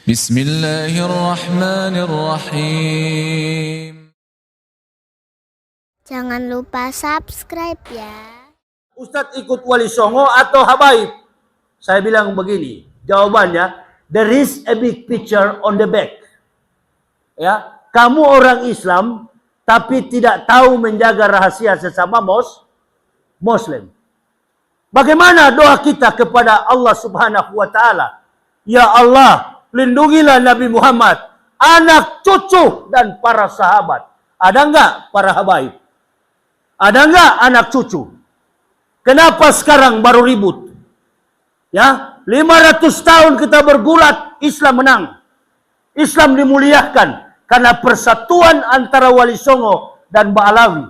Bismillahirrahmanirrahim. Jangan lupa subscribe ya. Ustadz ikut Wali Songo atau Habaib? Saya bilang begini, jawabannya, there is a big picture on the back. Ya, kamu orang Islam tapi tidak tahu menjaga rahasia sesama Muslim. Bagaimana doa kita kepada Allah Subhanahu wa taala? Ya Allah, lindungilah Nabi Muhammad, anak cucu dan para sahabat. Ada enggak para habaib? Ada enggak anak cucu? Kenapa sekarang baru ribut? Ya, 500 tahun kita bergulat, Islam menang. Islam dimuliakan karena persatuan antara Wali Songo dan Ba'alawi.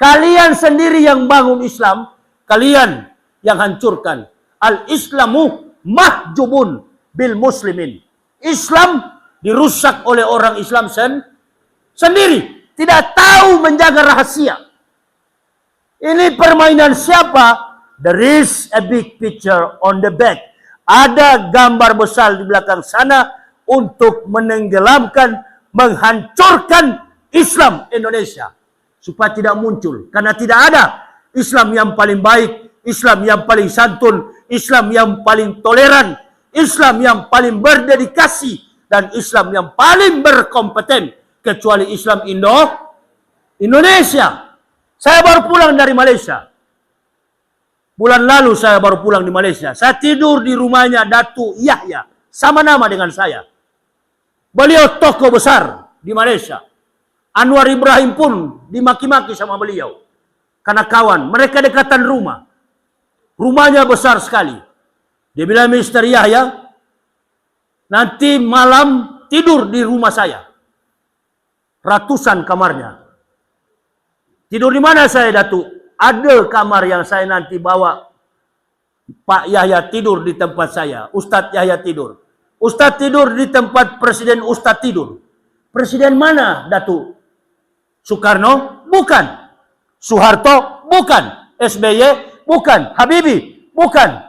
Kalian sendiri yang bangun Islam, kalian yang hancurkan. Al-Islamu mahjubun bil muslimin. Islam dirusak oleh orang Islam sendiri. Tidak tahu menjaga rahasia. Ini permainan siapa? There is a big picture on the back. Ada gambar besar di belakang sana untuk menenggelamkan, menghancurkan Islam Indonesia. Supaya tidak muncul. Karena tidak ada Islam yang paling baik, Islam yang paling santun, Islam yang paling toleran, Islam yang paling berdedikasi, dan Islam yang paling berkompeten. Kecuali Islam Indonesia. Saya baru pulang dari Malaysia. Bulan lalu saya baru pulang di Malaysia. Saya tidur di rumahnya Datuk Yahya. Sama nama dengan saya. Beliau tokoh besar di Malaysia. Anwar Ibrahim pun dimaki-maki sama beliau. Karena kawan. Mereka dekatan rumah. Rumahnya besar sekali. Dia bilang, Mr. Yahya, nanti malam tidur di rumah saya. Ratusan kamarnya. Tidur di mana saya, Datuk? Ada kamar yang saya nanti bawa Pak Yahya tidur di tempat saya. Ustadz Yahya tidur. Ustadz tidur di tempat Presiden Ustadz tidur. Presiden mana, Datuk? Soekarno? Bukan. Soeharto? Bukan. SBY? Bukan. Habibie? Bukan.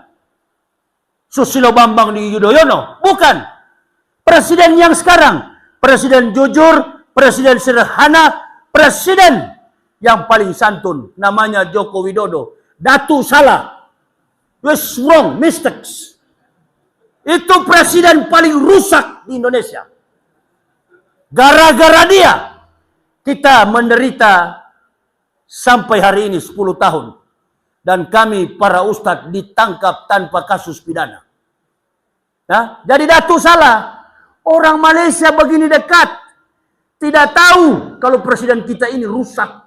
Susilo Bambang Yudhoyono? Bukan. Presiden yang sekarang. Presiden jujur, presiden sederhana, presiden yang paling santun, namanya Joko Widodo. Datu salah. Was wrong, mistakes. Itu presiden paling rusak di Indonesia. Gara-gara dia, kita menderita sampai hari ini 10 tahun. Dan kami para ustadz ditangkap tanpa kasus pidana. Nah, jadi Datu salah. Orang Malaysia begini dekat. Tidak tahu kalau presiden kita ini rusak.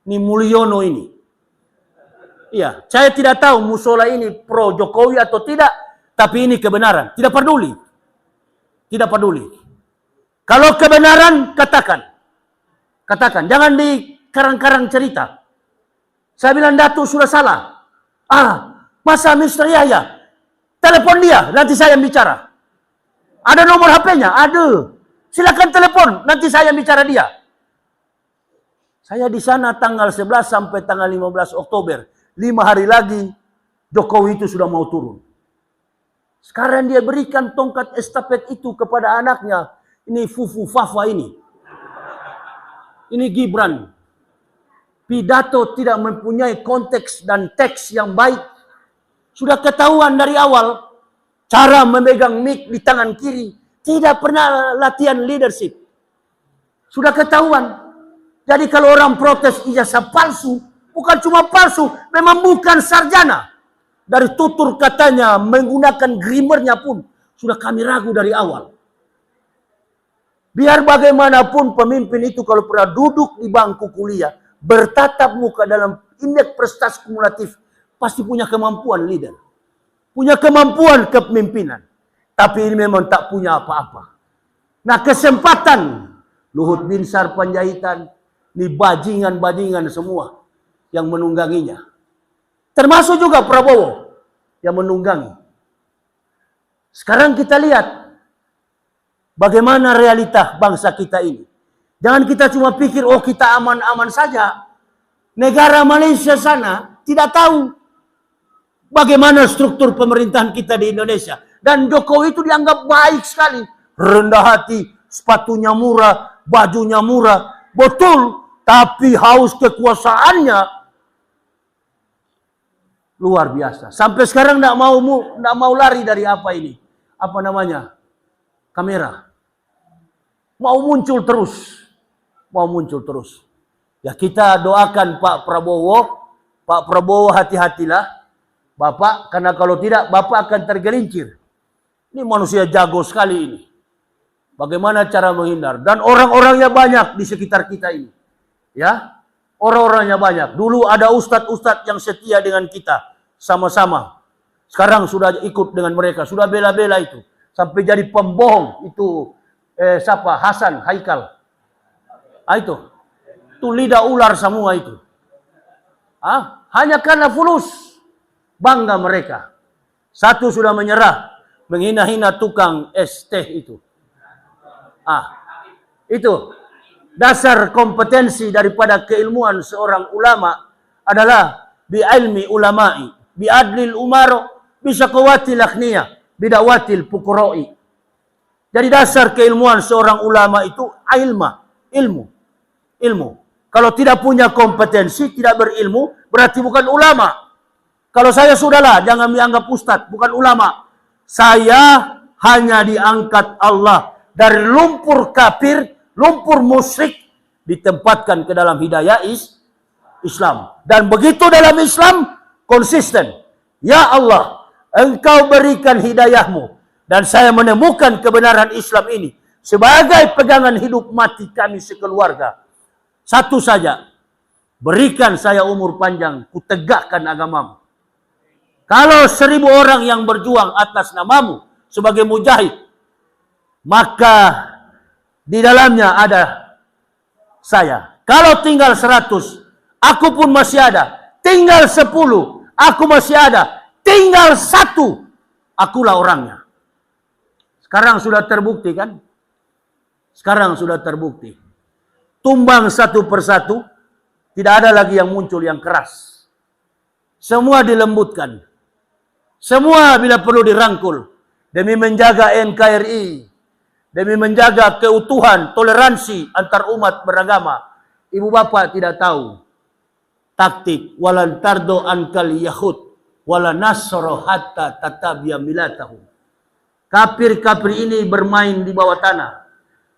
Ini Mulyono ini. Iya, saya tidak tahu musola ini pro Jokowi atau tidak, tapi ini kebenaran. Tidak peduli. Tidak peduli. Kalau kebenaran, katakan. Katakan, jangan di karang-karang cerita. Saya bilang Datuk sudah salah. Masa Mr. Yahya? Telepon dia, nanti saya bicara. Ada nomor HP-nya? Ada. Silakan telepon, nanti saya bicara dia. Saya di sana tanggal 11 sampai tanggal 15 Oktober. 5 hari lagi Jokowi itu sudah mau turun. Sekarang dia berikan tongkat estafet itu kepada anaknya. Ini Fufu Fafa ini. Ini Gibran. Pidato tidak mempunyai konteks dan teks yang baik. Sudah ketahuan dari awal. Cara memegang mic di tangan kiri. Tidak pernah latihan leadership. Sudah ketahuan. Jadi kalau orang protes ijazah palsu, bukan cuma palsu, memang bukan sarjana. Dari tutur katanya, menggunakan grimernya pun, sudah kami ragu dari awal. Biar bagaimanapun pemimpin itu kalau pernah duduk di bangku kuliah, bertatap muka dalam indeks prestasi kumulatif, pasti punya kemampuan leader. Punya kemampuan kepemimpinan. Tapi ini memang tak punya apa-apa. Nah, kesempatan Luhut Binsar Panjaitan, ini bajingan-bajingan semua yang menungganginya. Termasuk juga Prabowo yang menunggangi. Sekarang kita lihat bagaimana realita bangsa kita ini. Jangan kita cuma pikir, oh kita aman-aman saja. Negara Malaysia sana tidak tahu bagaimana struktur pemerintahan kita di Indonesia. Dan Jokowi itu dianggap baik sekali. Rendah hati, sepatunya murah, bajunya murah. Betul, tapi haus kekuasaannya luar biasa. Sampai sekarang tidak mau lari dari apa ini? Apa namanya? Kamera. Mau muncul terus. Ya kita doakan Pak Prabowo hati-hatilah. Bapak, karena kalau tidak Bapak akan tergelincir. Ini manusia jago sekali ini. Bagaimana cara menghindar? Dan orang-orangnya banyak di sekitar kita ini. Ya, orang-orangnya banyak. Dulu ada ustadz-ustadz yang setia dengan kita. Sama-sama. Sekarang sudah ikut dengan mereka. Sudah bela-bela itu. Sampai jadi pembohong. Itu siapa? Hasan, Haikal. Itu lidah ular semua itu. Hanya karena fulus. Bangga mereka. Satu sudah menyerah. Menghina-hina tukang es teh itu. Itu dasar kompetensi daripada keilmuan seorang ulama adalah bi'ilmi ulama'i, bi'adlil umaro, bisyakowatil akhniyah, bidawatil pukuroi. Jadi dasar keilmuan seorang ulama itu ilmu. Kalau tidak punya kompetensi, tidak berilmu, berarti bukan ulama. Kalau saya sudahlah, jangan dianggap ustadz, bukan ulama. Saya hanya diangkat Allah dari lumpur kafir, lumpur musyrik, ditempatkan ke dalam hidayah Islam. Dan begitu dalam Islam, konsisten. Ya Allah, Engkau berikan hidayahmu. Dan saya menemukan kebenaran Islam ini sebagai pegangan hidup mati kami sekeluarga. Satu saja, berikan saya umur panjang, kutegakkan agamamu. Kalau 1000 orang yang berjuang atas namamu sebagai mujahid, maka di dalamnya ada saya. Kalau tinggal 100, aku pun masih ada. Tinggal 10, aku masih ada. Tinggal 1, akulah orangnya. Sekarang sudah terbukti kan? Sekarang sudah terbukti. Tumbang satu persatu, tidak ada lagi yang muncul yang keras. Semua dilembutkan. Semua bila perlu dirangkul. Demi menjaga NKRI. Demi menjaga keutuhan, toleransi antar umat beragama. Ibu bapak tidak tahu taktik. Walan tardo ankal yahud. Wala nasro hatta tatabia milatahum. Kafir-kafir ini bermain di bawah tanah.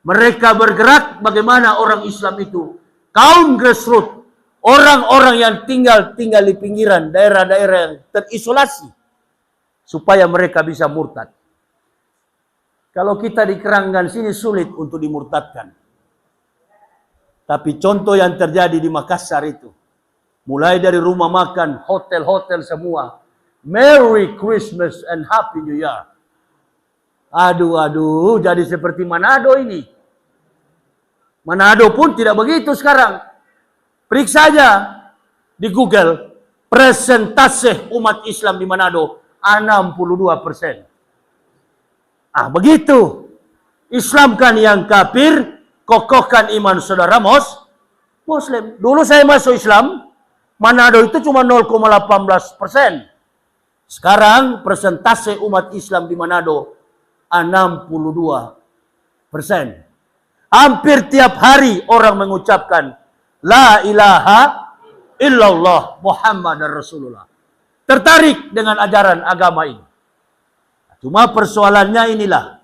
Mereka bergerak bagaimana orang Islam itu. Kaum grassroots. Orang-orang yang tinggal di pinggiran. Daerah-daerah yang terisolasi. Supaya mereka bisa murtad. Kalau kita di Keranggan sini sulit untuk dimurtadkan. Tapi contoh yang terjadi di Makassar itu. Mulai dari rumah makan, hotel-hotel semua. Merry Christmas and Happy New Year. Aduh, jadi seperti Manado ini. Manado pun tidak begitu sekarang. Periksa saja di Google. Persentase umat Islam di Manado 62%. Begitu. Islamkan yang kafir, kokohkan iman saudara Muslim. Dulu saya masuk Islam, Manado itu cuma 0,18%. Sekarang persentase umat Islam di Manado 62%. Hampir tiap hari orang mengucapkan La ilaha illallah Muhammad Rasulullah. Tertarik dengan ajaran agama ini. Cuma persoalannya inilah.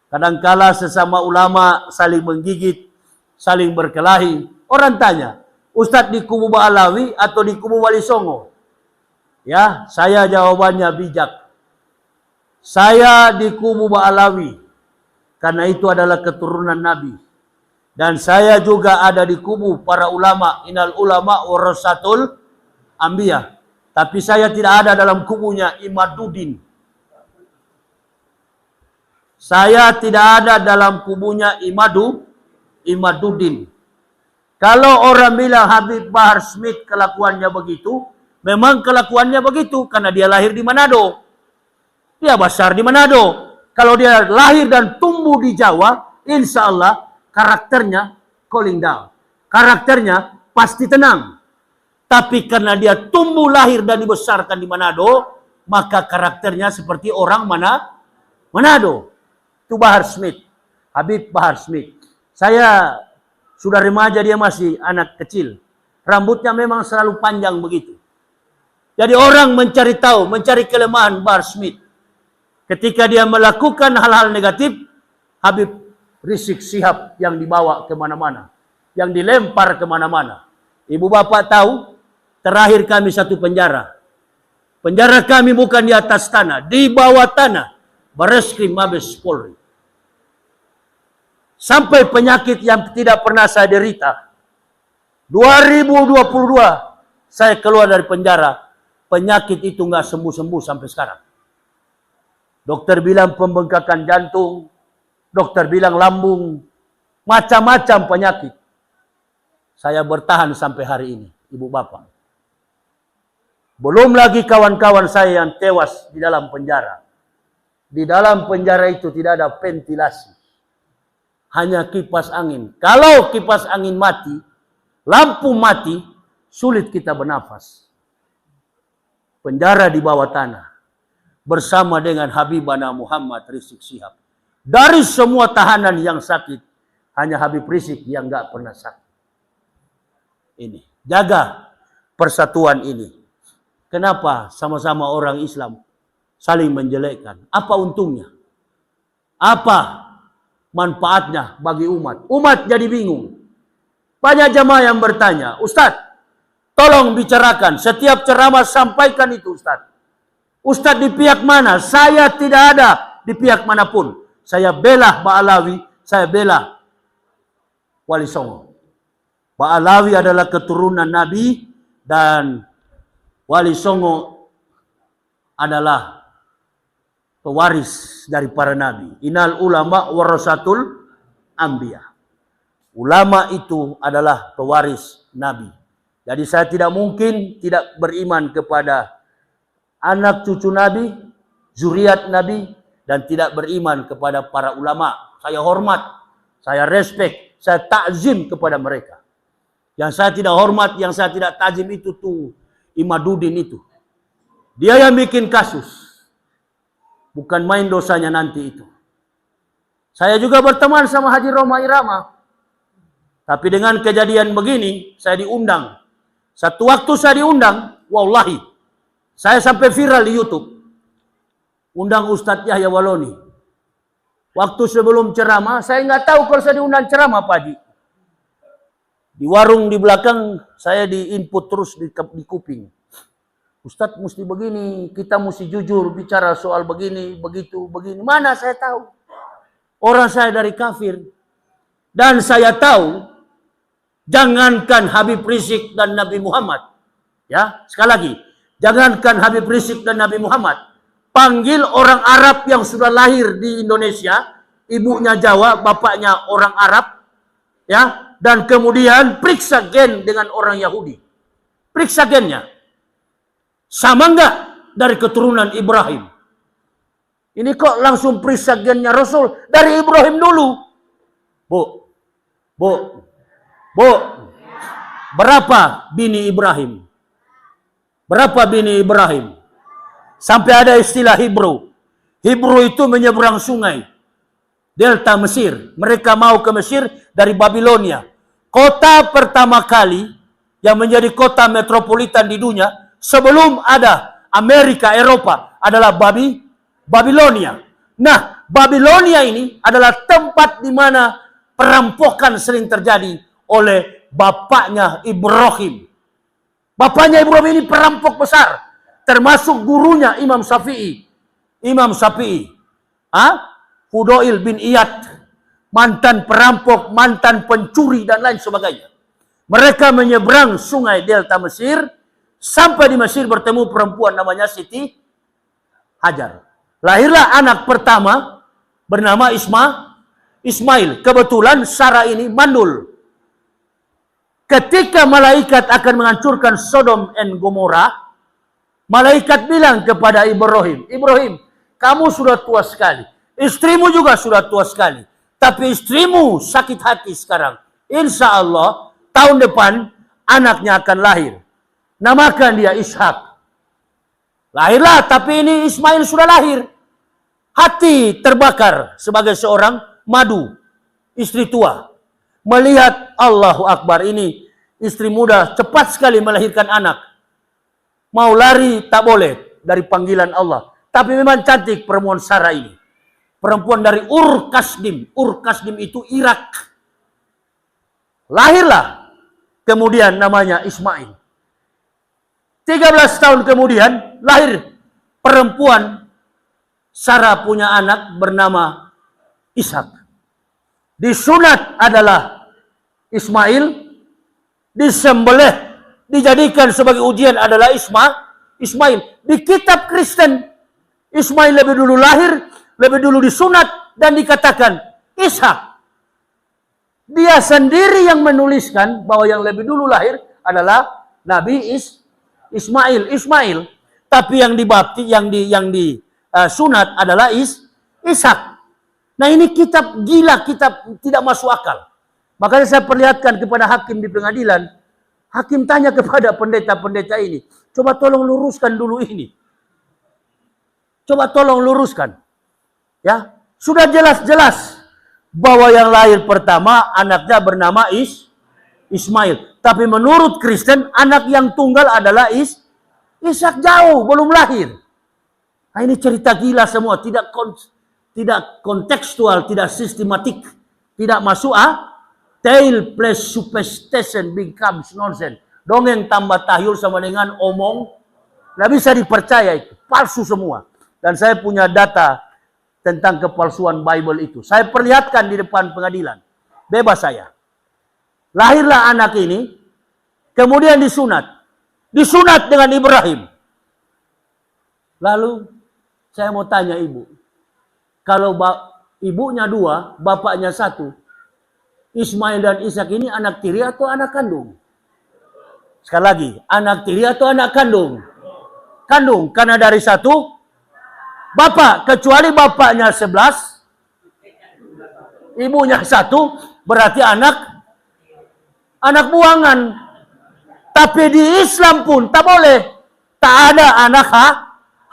Kadangkala sesama ulama saling menggigit, saling berkelahi. Orang tanya, Ustadz di kubu Ba'alawi atau di kubu Wali Songo? Ya, saya jawabannya bijak. Saya di kubu Ba'alawi. Karena itu adalah keturunan Nabi. Dan saya juga ada di kubu para ulama. Innal ulama warasatul anbiya. Tapi saya tidak ada dalam kubunya Imaduddin. Saya tidak ada dalam kubunya Imaduddin. Kalau orang bilang Habib Bahar Smith kelakuannya begitu, memang kelakuannya begitu karena dia lahir di Manado. Dia besar di Manado. Kalau dia lahir dan tumbuh di Jawa, insya Allah karakternya cooling down. Karakternya pasti tenang. Tapi karena dia tumbuh lahir dan dibesarkan di Manado, maka karakternya seperti orang Manado. Itu Bahar Smith. Habib Bahar Smith. Saya sudah remaja, dia masih anak kecil. Rambutnya memang selalu panjang begitu. Jadi orang mencari tahu, mencari kelemahan Bahar Smith. Ketika dia melakukan hal-hal negatif, Habib Rizik Syihab yang dibawa kemana-mana. Yang dilempar kemana-mana. Ibu bapak tahu, terakhir kami satu penjara. Penjara kami bukan di atas tanah, di bawah tanah. Bareskrim Mabes Polri. Sampai penyakit yang tidak pernah saya derita. 2022 saya keluar dari penjara. Penyakit itu nggak sembuh-sembuh sampai sekarang. Dokter bilang pembengkakan jantung. Dokter bilang lambung. Macam-macam penyakit. Saya bertahan sampai hari ini, ibu bapak. Belum lagi kawan-kawan saya yang tewas di dalam penjara. Di dalam penjara itu tidak ada ventilasi. Hanya kipas angin. Kalau kipas angin mati, lampu mati, sulit kita bernafas. Penjara di bawah tanah. Bersama dengan Habibana Muhammad Rizik Syihab. Dari semua tahanan yang sakit, hanya Habib Rizik yang nggak pernah sakit. Ini. Jaga persatuan ini. Kenapa sama-sama orang Islam saling menjelekkan? Apa untungnya? Apa manfaatnya bagi umat? Umat jadi bingung. Banyak jamaah yang bertanya, Ustadz, tolong bicarakan. Setiap ceramah sampaikan itu, Ustadz. Ustadz di pihak mana? Saya tidak ada di pihak manapun. Saya bela Ba'alawi, saya bela Wali Songo. Ba'alawi adalah keturunan Nabi dan Wali Songo adalah pewaris dari para Nabi. Innal ulama warasatul anbiya. Ulama itu adalah pewaris Nabi. Jadi saya tidak mungkin tidak beriman kepada anak cucu Nabi, zuriat Nabi, dan tidak beriman kepada para ulama. Saya hormat, saya respect, saya takzim kepada mereka. Yang saya tidak hormat, yang saya tidak takzim itu tuh Imaduddin itu. Dia yang bikin kasus. Bukan main dosanya nanti itu. Saya juga berteman sama Haji Roma Irama. Tapi dengan kejadian begini, saya diundang. Satu waktu saya diundang, wallahi, saya sampai viral di YouTube. Undang Ustadz Yahya Waloni. Waktu sebelum ceramah, saya nggak tahu kalau saya diundang ceramah, Pak Haji. Di warung di belakang, saya di-input terus di kuping. Ustadz mesti begini, kita mesti jujur bicara soal begini, begitu, begini. Mana saya tahu? Orang saya dari kafir. Dan saya tahu, jangankan Habib Rizik dan Nabi Muhammad. Ya, sekali lagi. Jangankan Habib Rizik dan Nabi Muhammad. Panggil orang Arab yang sudah lahir di Indonesia. Ibunya Jawa, bapaknya orang Arab. Ya, dan kemudian periksa gen dengan orang Yahudi. Periksa gennya. Sama enggak dari keturunan Ibrahim? Ini kok langsung periksa gennya Rasul? Dari Ibrahim dulu. Bu. Berapa bini Ibrahim? Berapa bini Ibrahim? Sampai ada istilah Hebrew. Hebrew itu menyeberang sungai. Delta Mesir. Mereka mau ke Mesir dari Babilonia. Kota pertama kali yang menjadi kota metropolitan di dunia sebelum ada Amerika, Eropa adalah Babilonia. Nah, Babilonia ini adalah tempat di mana perampokan sering terjadi oleh bapaknya Ibrahim. Bapaknya Ibrahim ini perampok besar. Termasuk gurunya Imam Syafi'i. Fudail bin Iyad. Mantan perampok, mantan pencuri, dan lain sebagainya. Mereka menyeberang sungai Delta Mesir. Sampai di Mesir bertemu perempuan namanya Siti Hajar. Lahirlah anak pertama bernama Ismail. Kebetulan Sarah ini mandul. Ketika malaikat akan menghancurkan Sodom and Gomora, malaikat bilang kepada Ibrahim, kamu sudah tua sekali. Istrimu juga sudah tua sekali. Tapi istrimu sakit hati sekarang. Insya Allah tahun depan anaknya akan lahir. Namakan dia Ishak. Lahirlah, tapi ini Ismail sudah lahir. hati terbakar sebagai seorang madu, istri tua. Melihat Allahu Akbar, ini istri muda cepat sekali melahirkan anak. Mau lari tak boleh dari panggilan Allah. Tapi memang cantik perempuan Sarah ini. Perempuan dari Ur Kasdim. Ur Kasdim itu Irak. Lahirlah kemudian namanya Ismail. 13 tahun kemudian lahir perempuan Sarah punya anak bernama Ishak. Disunat adalah Ismail, disembelih, dijadikan sebagai ujian adalah Ismail. Di kitab Kristen, Ismail lebih dulu lahir, lebih dulu disunat, dan dikatakan Ishak. Dia sendiri yang menuliskan bahwa yang lebih dulu lahir adalah Nabi Ismail. Tapi yang dibaptis, yang disunat adalah Ishak. Nah, ini kitab gila, kitab tidak masuk akal. Makanya saya perlihatkan kepada hakim di pengadilan. Hakim tanya kepada pendeta-pendeta ini, coba tolong luruskan dulu ini. Coba tolong luruskan. Ya, sudah jelas-jelas bahwa yang lahir pertama anaknya bernama Ismail. Tapi menurut Kristen, anak yang tunggal adalah Ishak, jauh belum lahir. Nah, ini cerita gila semua, tidak kontekstual, tidak sistematik, tidak masuk tale plus superstition becomes nonsense. Dongeng tambah tahyul sama dengan omong, nggak bisa dipercaya, itu palsu semua. Dan saya punya data tentang kepalsuan Bible itu. Saya perlihatkan di depan pengadilan. Bebas saya. Lahirlah anak ini, kemudian disunat. Disunat dengan Ibrahim. Lalu, saya mau tanya ibu. Kalau ibunya 2, bapaknya 1, Ismail dan Ishak ini anak tiri atau anak kandung? Sekali lagi, anak tiri atau anak kandung? Kandung, karena dari 1 bapak, kecuali bapaknya 11, ibunya 1, berarti anak buangan. Tapi di Islam pun tak boleh. Tak ada anak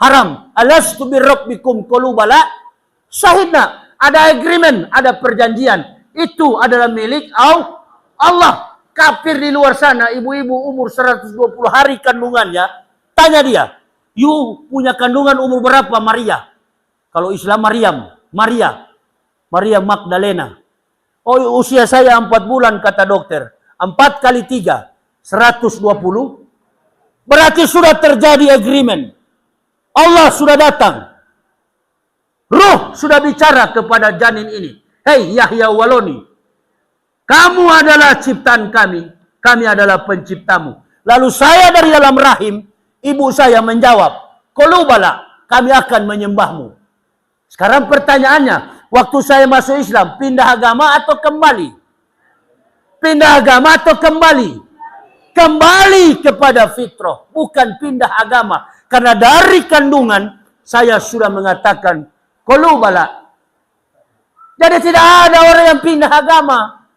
haram. Alastu birabbikum qalu bala syahidna. Ada agreement, ada perjanjian. Itu adalah milik Allah. Kafir di luar sana, ibu-ibu umur 120 hari kandungannya, tanya dia, you punya kandungan umur berapa Maria? Kalau Islam Maria Magdalena. Oh, usia saya 4 bulan kata dokter. 4 kali 3, 120. Berarti sudah terjadi agreement. Allah sudah datang. Ruh sudah bicara kepada janin ini. Hei Yahya Waloni, kamu adalah ciptaan kami. Kami adalah penciptamu. Lalu saya dari dalam rahim, ibu saya menjawab, Kolubala, kami akan menyembahmu. Sekarang pertanyaannya, waktu saya masuk Islam, pindah agama atau kembali? Pindah agama atau kembali? Kembali kepada fitrah, bukan pindah agama. Karena dari kandungan, saya sudah mengatakan, Kolubala. Jadi tidak ada orang yang pindah agama.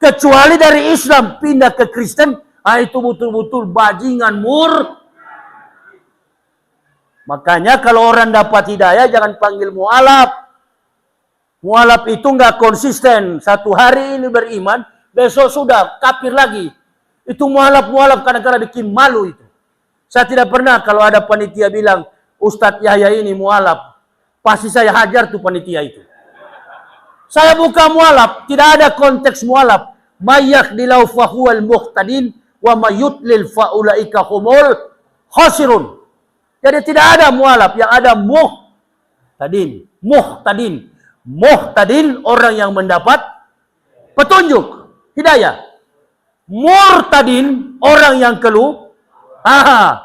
Kecuali dari Islam pindah ke Kristen, itu betul-betul bajingan Makanya kalau orang dapat hidayah jangan panggil mu'alaf. Mu'alaf itu nggak konsisten. Satu hari ini beriman, besok sudah kafir lagi. Itu mu'alaf kadang-kadang bikin malu itu. Saya tidak pernah kalau ada panitia bilang, Ustadz Yahya ini mu'alaf. Pasti saya hajar tuh panitia itu. Saya bukan mu'alaf, tidak ada konteks mu'alaf. Mayyakdilau fahuwal muhtadin wa mayyudlil faulaika humul khasirun. Jadi tidak ada mu'alaf, yang ada muhtadin. Muhtadin orang yang mendapat petunjuk, hidayah. Murtadin orang yang keluar,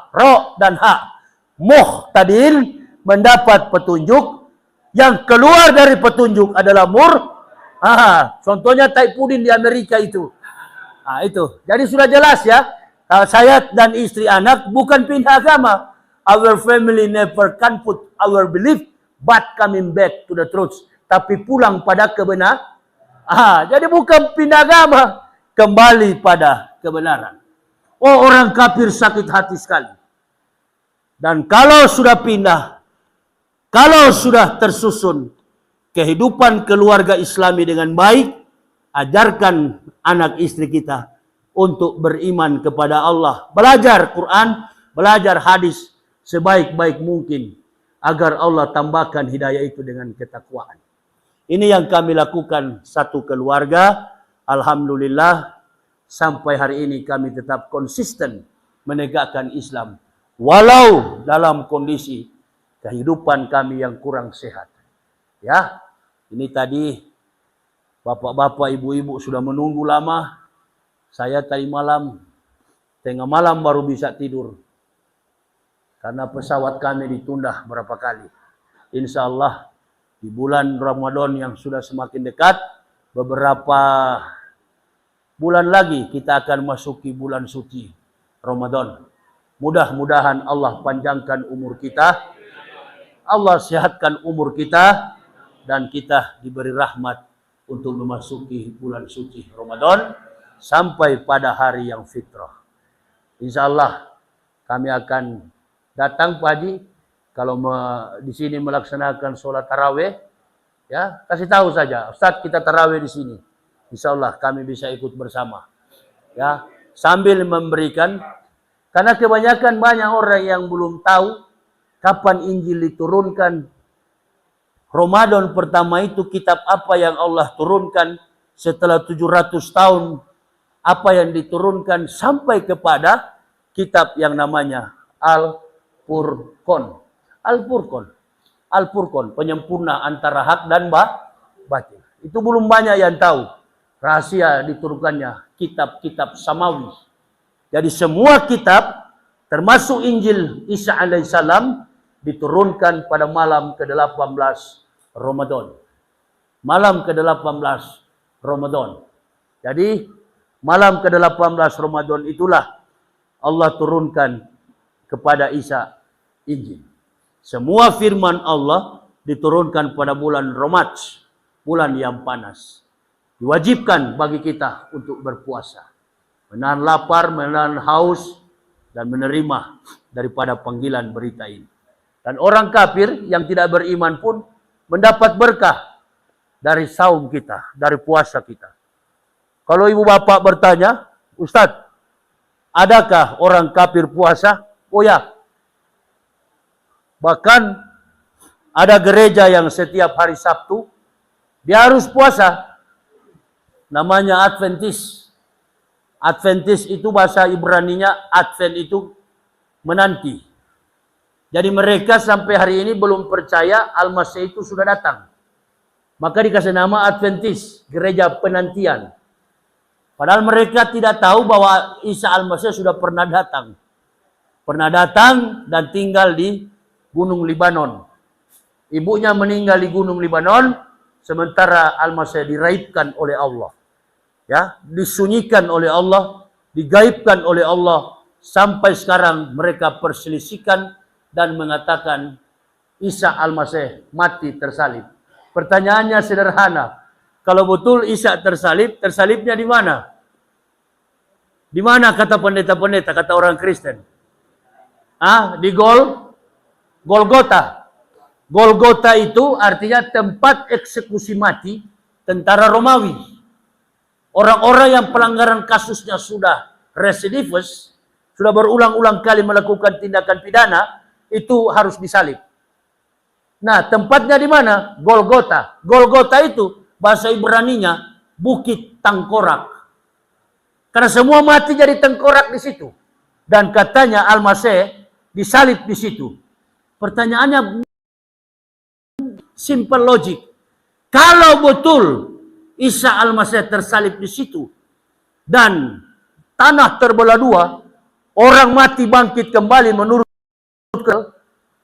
ro dan ha. Muhtadin mendapat petunjuk, yang keluar dari petunjuk adalah contohnya Taipudin di Amerika itu. Itu. Jadi sudah jelas ya. Saya dan istri anak bukan pindah agama. Our family never can put our belief but coming back to the truth. Tapi pulang pada kebenaran. Jadi bukan pindah agama, kembali pada kebenaran. Oh, orang kafir sakit hati sekali. Dan kalau sudah pindah Kalau sudah tersusun kehidupan keluarga Islami dengan baik, ajarkan anak istri kita untuk beriman kepada Allah. Belajar Quran, belajar hadis sebaik-baik mungkin agar Allah tambahkan hidayah itu dengan ketakwaan. Ini yang kami lakukan satu keluarga. Alhamdulillah sampai hari ini kami tetap konsisten menegakkan Islam. Walau dalam kondisi kehidupan kami yang kurang sehat. Ya, ini tadi bapak-bapak, ibu-ibu sudah menunggu lama. Saya tadi malam, tengah malam baru bisa tidur. Karena pesawat kami ditunda berapa kali. Insya Allah di bulan Ramadan yang sudah semakin dekat, beberapa bulan lagi kita akan masuki bulan suci Ramadan. Mudah-mudahan Allah panjangkan umur kita, Allah sehatkan umur kita, dan kita diberi rahmat untuk memasuki bulan suci Ramadan sampai pada hari yang fitrah. Insya Allah kami akan datang Pak Haji kalau di sini melaksanakan sholat taraweh, ya kasih tahu saja, Ustadz kita taraweh di sini. Insya Allah kami bisa ikut bersama, ya sambil memberikan, karena kebanyakan banyak orang yang belum tahu kapan Injil diturunkan. Ramadan pertama itu kitab apa yang Allah turunkan setelah 700 tahun, apa yang diturunkan sampai kepada kitab yang namanya Al-Furqan. Al-Furqan. Al-Furqan, penyempurna antara hak dan batil. Itu belum banyak yang tahu rahasia diturunkannya kitab-kitab samawi. Jadi semua kitab termasuk Injil Isa alaihissalam diturunkan pada malam ke-18 Ramadan. Malam ke-18 Ramadan. Jadi malam ke-18 Ramadan itulah Allah turunkan kepada Isa Injil. Semua firman Allah diturunkan pada bulan Ramadan, bulan yang panas. Diwajibkan bagi kita untuk berpuasa, menahan lapar, menahan haus, dan menerima daripada panggilan berita ini. Dan orang kafir yang tidak beriman pun mendapat berkah dari saum kita, dari puasa kita. Kalau ibu bapak bertanya, Ustadz, adakah orang kafir puasa? Oh ya. Bahkan ada gereja yang setiap hari Sabtu dia harus puasa. Namanya Adventis. Adventis itu bahasa Ibraninya, Advent itu menanti. Jadi mereka sampai hari ini belum percaya Al-Masih itu sudah datang. Maka dikasih nama Adventis, gereja penantian. Padahal mereka tidak tahu bahwa Isa Al-Masih sudah pernah datang. Pernah datang dan tinggal di Gunung Libanon. Ibunya meninggal di Gunung Libanon, sementara Al-Masih diraibkan oleh Allah. Ya, disunyikan oleh Allah, digaibkan oleh Allah. Sampai sekarang mereka perselisihkan dan mengatakan Isa Al-Masih mati tersalib. Pertanyaannya sederhana. Kalau betul Isa tersalib, tersalibnya di mana? Di mana kata pendeta-pendeta, kata orang Kristen? Di Golgota. Golgota itu artinya tempat eksekusi mati tentara Romawi. Orang-orang yang pelanggaran kasusnya sudah residivus, sudah berulang-ulang kali melakukan tindakan pidana, itu harus disalib. Nah, tempatnya di mana? Golgota. Golgota itu bahasa Ibraninya bukit tengkorak. Karena semua mati jadi tengkorak di situ. Dan katanya Al-Masih disalib di situ. Pertanyaannya simple logic. Kalau betul Isa Al-Masih tersalib di situ dan tanah terbelah dua, orang mati bangkit kembali menurut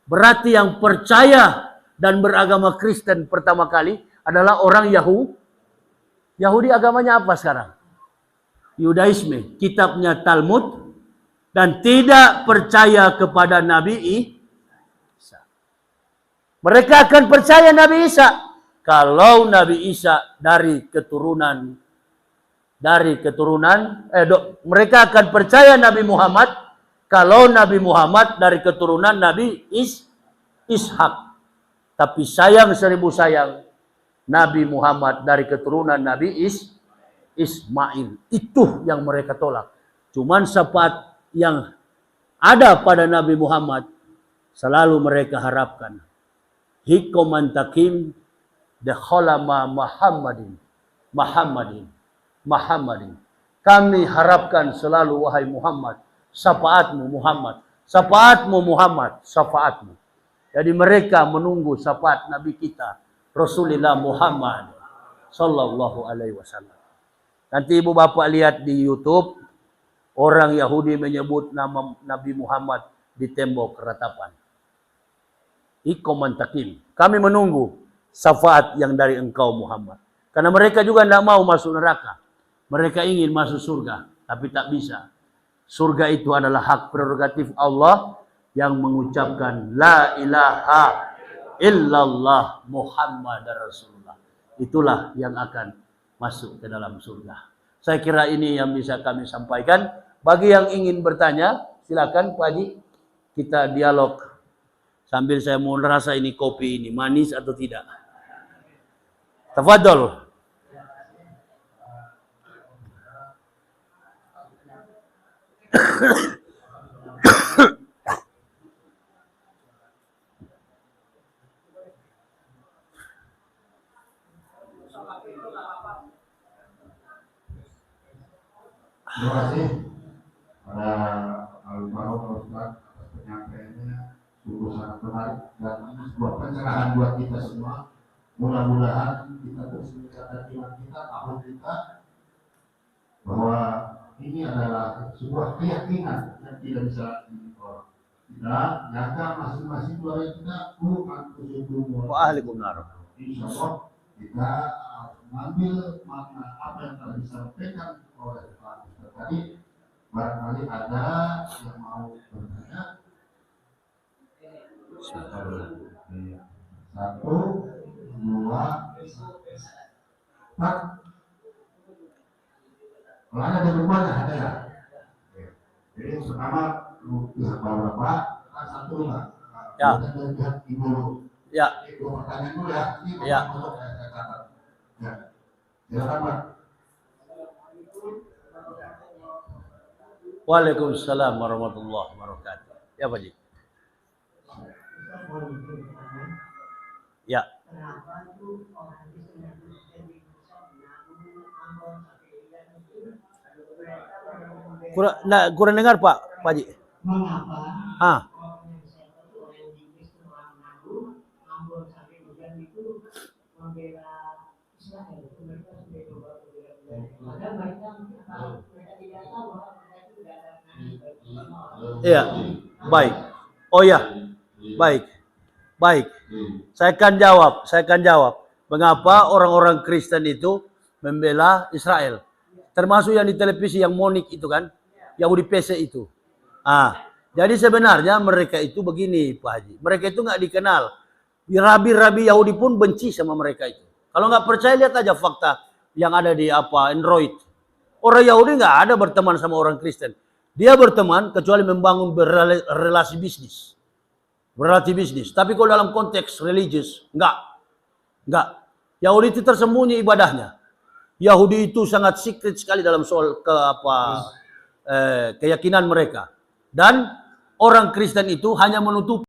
berarti yang percaya dan beragama Kristen pertama kali adalah orang Yahudi agamanya apa sekarang? Yudaisme, kitabnya Talmud, dan tidak percaya kepada Nabi Isa. Mereka akan percaya Nabi Isa kalau Nabi Isa dari keturunan mereka akan percaya Nabi Muhammad kalau Nabi Muhammad dari keturunan Nabi Ishak. Tapi sayang 1000 sayang, Nabi Muhammad dari keturunan Nabi Ismail. Itu yang mereka tolak. Cuman syafaat yang ada pada Nabi Muhammad selalu mereka harapkan. Hikoman takim dekholama Muhammadin. Kami harapkan selalu wahai Muhammad, syafaatmu Muhammad, syafaatmu Muhammad, syafaatmu. Jadi mereka menunggu syafaat Nabi kita Rasulullah Muhammad sallallahu alaihi wasallam. Nanti ibu bapak lihat di YouTube, orang Yahudi menyebut nama Nabi Muhammad di tembok ratapan. Ikoman takim. Kami menunggu syafaat yang dari engkau Muhammad. Karena mereka juga tidak mau masuk neraka. Mereka ingin masuk surga, tapi tak bisa. Surga itu adalah hak prerogatif Allah yang mengucapkan La ilaha illallah Muhammad Rasulullah. Itulah yang akan masuk ke dalam surga. Saya kira ini yang bisa kami sampaikan. Bagi yang ingin bertanya, silakan Pak Haji. Kita dialog sambil saya mau rasa ini kopi ini manis atau tidak. Tafadhol. Terima kasih pada almarhum Ustaz atas penyampaiannya, sungguh sangat menarik dan ini sebuah pencerahan buat kita semua. Mudah-mudahan kita terus meningkatkan iman kita, tahun kita, bahwa ini adalah sebuah keyakinan yang tidak bisa ditolak. Kita jaga masing-masing doa kita, Waalaikumsalam. Insya Allah kita mengambil makna apa yang telah disampaikan oleh Pak Ustaz tadi. Barangkali ada yang mau bertanya. Satu, dua, empat. Kalau ada berbuatnya ada ya. Jadi pertama pihak bapak kan satu lah. Ya. Dari pihak ibu. Ya. Itu pertanyaan dulu ya. Ya. Saya catat. Ya. Silakan Pak. Waalaikumsalam warahmatullahi wabarakatuh. Ya Pak Haji. Ya. Kurang dengar Pak Haji. Mengapa Ah. orang yang sehat itu orang yang Inggris itu orang Manado, Ambon sampai hujan itu membela Israel. Mereka sudah coba membela. Padahal mereka tidak tahu bahwa mereka itu tidak ada. Iya. Baik. Oh ya. Baik. Baik. Saya akan jawab. Mengapa orang-orang Kristen itu membela Israel? Termasuk yang di televisi yang Monik itu kan, Yahudi PC itu. Jadi sebenarnya mereka itu begini Pak Haji. Mereka itu nggak dikenal. Rabi-rabi Yahudi pun benci sama mereka itu. Kalau nggak percaya lihat aja fakta yang ada di Android. Orang Yahudi nggak ada berteman sama orang Kristen. Dia berteman kecuali membangun relasi bisnis. Relasi bisnis. Tapi kalau dalam konteks religius, enggak. Yahudi itu tersembunyi ibadahnya. Yahudi itu sangat secret sekali dalam soal keyakinan mereka. Dan orang Kristen itu hanya menutup